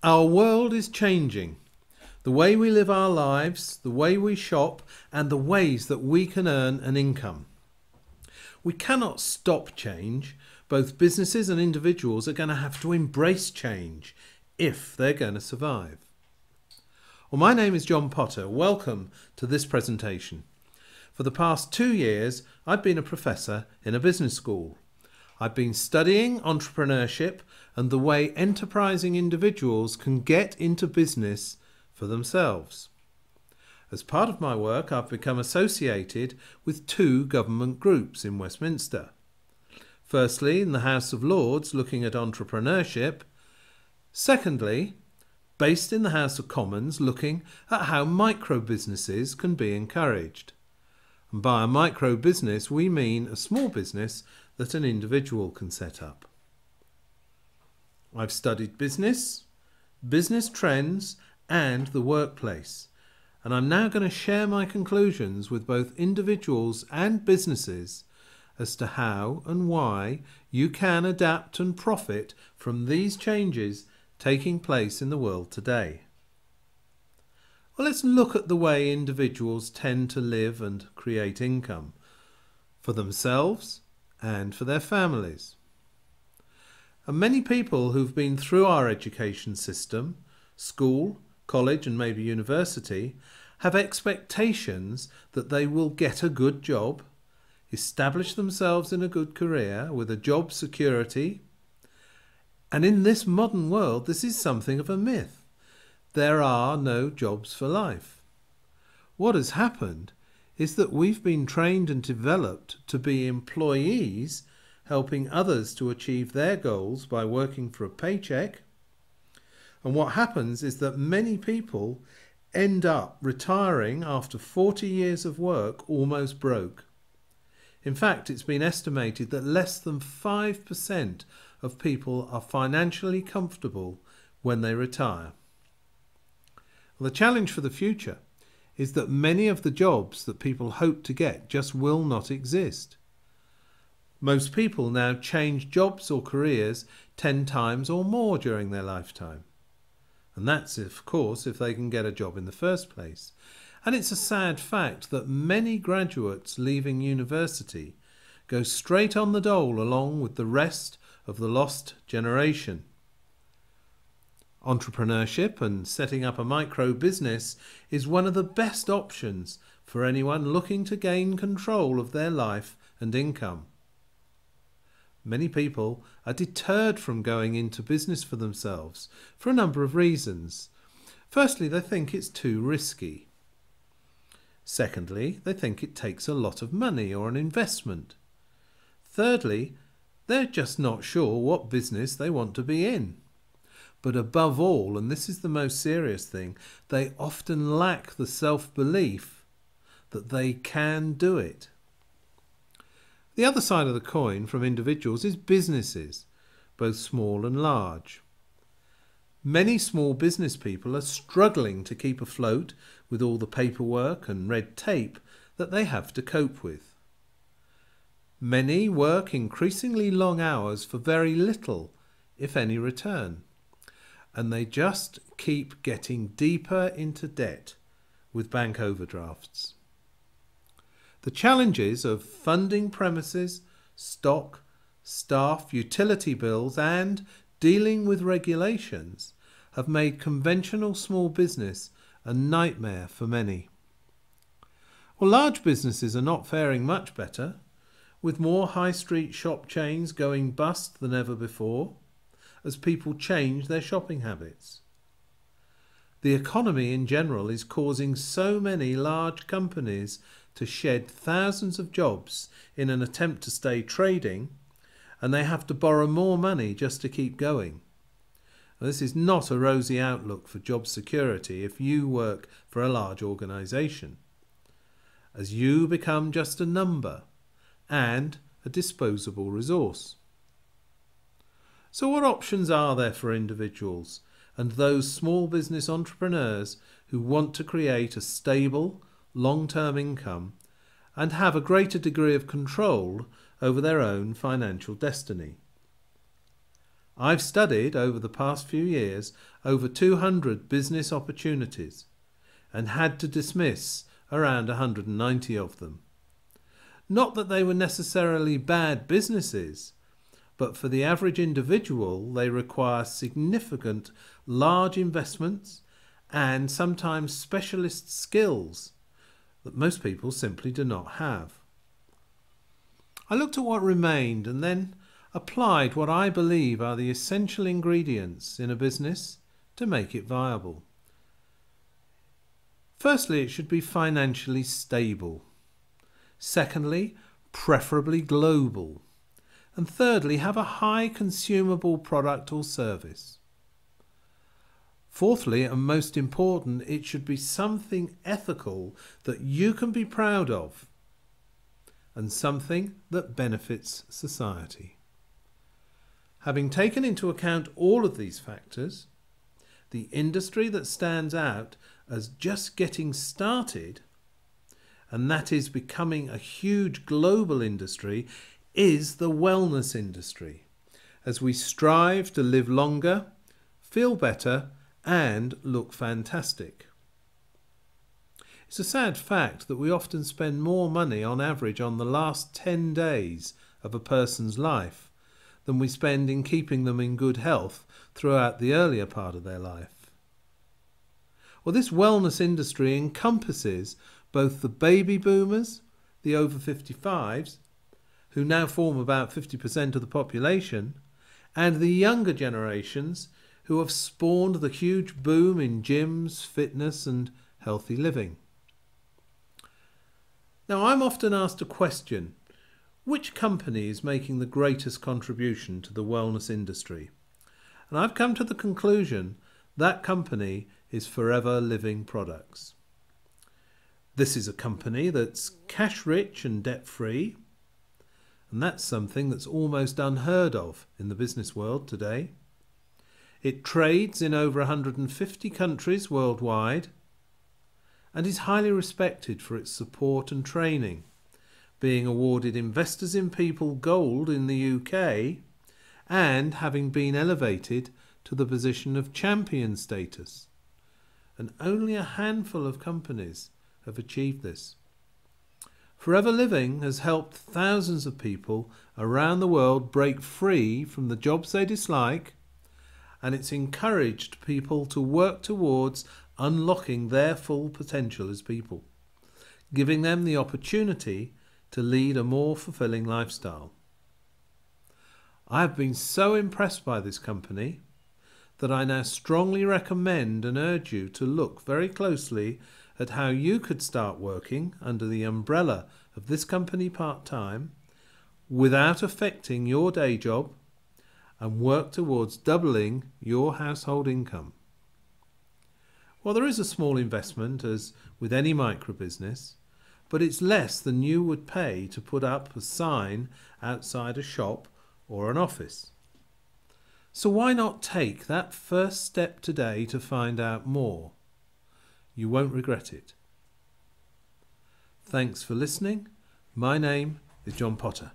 Our world is changing. The way we live our lives, the way we shop, and the ways that we can earn an income. We cannot stop change. Both businesses and individuals are going to have to embrace change if they're going to survive. Well, my name is John Potter. Welcome to this presentation. For the past 2 years, I've been a professor in a business school. I've been studying entrepreneurship and the way enterprising individuals can get into business for themselves. As part of my work, I've become associated with 2 government groups in Westminster. Firstly, in the House of Lords, looking at entrepreneurship. Secondly, based in the House of Commons, looking at how micro businesses can be encouraged. And by a micro business, we mean a small business that an individual can set up. I've studied business, business trends, and the workplace, and I'm now going to share my conclusions with both individuals and businesses as to how and why you can adapt and profit from these changes taking place in the world today. Well, let's look at the way individuals tend to live and create income for themselves and for their families. And many people who've been through our education system, school, college and maybe university, have expectations that they will get a good job, establish themselves in a good career with a job security. And in this modern world, this is something of a myth. There are no jobs for life. What has happened is that we've been trained and developed to be employees, helping others to achieve their goals by working for a paycheck. And what happens is that many people end up retiring after 40 years of work almost broke. In fact, it's been estimated that less than 5% of people are financially comfortable when they retire. Well, the challenge for the future is that many of the jobs that people hope to get just will not exist. Most people now change jobs or careers 10 times or more during their lifetime. And that's, of course, if they can get a job in the first place. And it's a sad fact that many graduates leaving university go straight on the dole along with the rest of the lost generation. Entrepreneurship and setting up a micro business is one of the best options for anyone looking to gain control of their life and income. Many people are deterred from going into business for themselves for a number of reasons. Firstly, they think it's too risky. Secondly, they think it takes a lot of money or an investment. Thirdly, they're just not sure what business they want to be in. But above all, and this is the most serious thing, they often lack the self-belief that they can do it. The other side of the coin from individuals is businesses, both small and large. Many small business people are struggling to keep afloat with all the paperwork and red tape that they have to cope with. Many work increasingly long hours for very little, if any, return. And they just keep getting deeper into debt with bank overdrafts. The challenges of funding premises, stock, staff, utility bills and dealing with regulations have made conventional small business a nightmare for many. Well, large businesses are not faring much better, with more high street shop chains going bust than ever before, as people change their shopping habits. The economy in general is causing so many large companies to shed thousands of jobs in an attempt to stay trading, and they have to borrow more money just to keep going. Now, this is not a rosy outlook for job security if you work for a large organisation, as you become just a number and a disposable resource. So what options are there for individuals and those small business entrepreneurs who want to create a stable, long-term income and have a greater degree of control over their own financial destiny? I've studied over the past few years over 200 business opportunities and had to dismiss around 190 of them. Not that they were necessarily bad businesses, but for the average individual they require significant large investments and sometimes specialist skills that most people simply do not have. I looked at what remained and then applied what I believe are the essential ingredients in a business to make it viable. Firstly, it should be financially stable. Secondly, preferably global. And thirdly, have a high consumable product or service. Fourthly, and most important, it should be something ethical that you can be proud of and something that benefits society. Having taken into account all of these factors, the industry that stands out as just getting started, and that is becoming a huge global industry, is the wellness industry, as we strive to live longer, feel better, and look fantastic. It's a sad fact that we often spend more money on average on the last 10 days of a person's life than we spend in keeping them in good health throughout the earlier part of their life. Well, this wellness industry encompasses both the baby boomers, the over 55s, who now form about 50% of the population, and the younger generations who have spawned the huge boom in gyms, fitness and healthy living. Now, I'm often asked a question: which company is making the greatest contribution to the wellness industry? And I've come to the conclusion that company is Forever Living Products. This is a company that's cash rich and debt free, and that's something that's almost unheard of in the business world today. It trades in over 150 countries worldwide and is highly respected for its support and training, being awarded Investors in People Gold in the UK and having been elevated to the position of champion status. And only a handful of companies have achieved this. Forever Living has helped thousands of people around the world break free from the jobs they dislike, and it's encouraged people to work towards unlocking their full potential as people, giving them the opportunity to lead a more fulfilling lifestyle. I have been so impressed by this company that I now strongly recommend and urge you to look very closely at how you could start working under the umbrella of this company part-time without affecting your day job and work towards doubling your household income. Well, there is a small investment, as with any micro-business, but it's less than you would pay to put up a sign outside a shop or an office. So why not take that first step today to find out more? You won't regret it. Thanks for listening. My name is John Potter.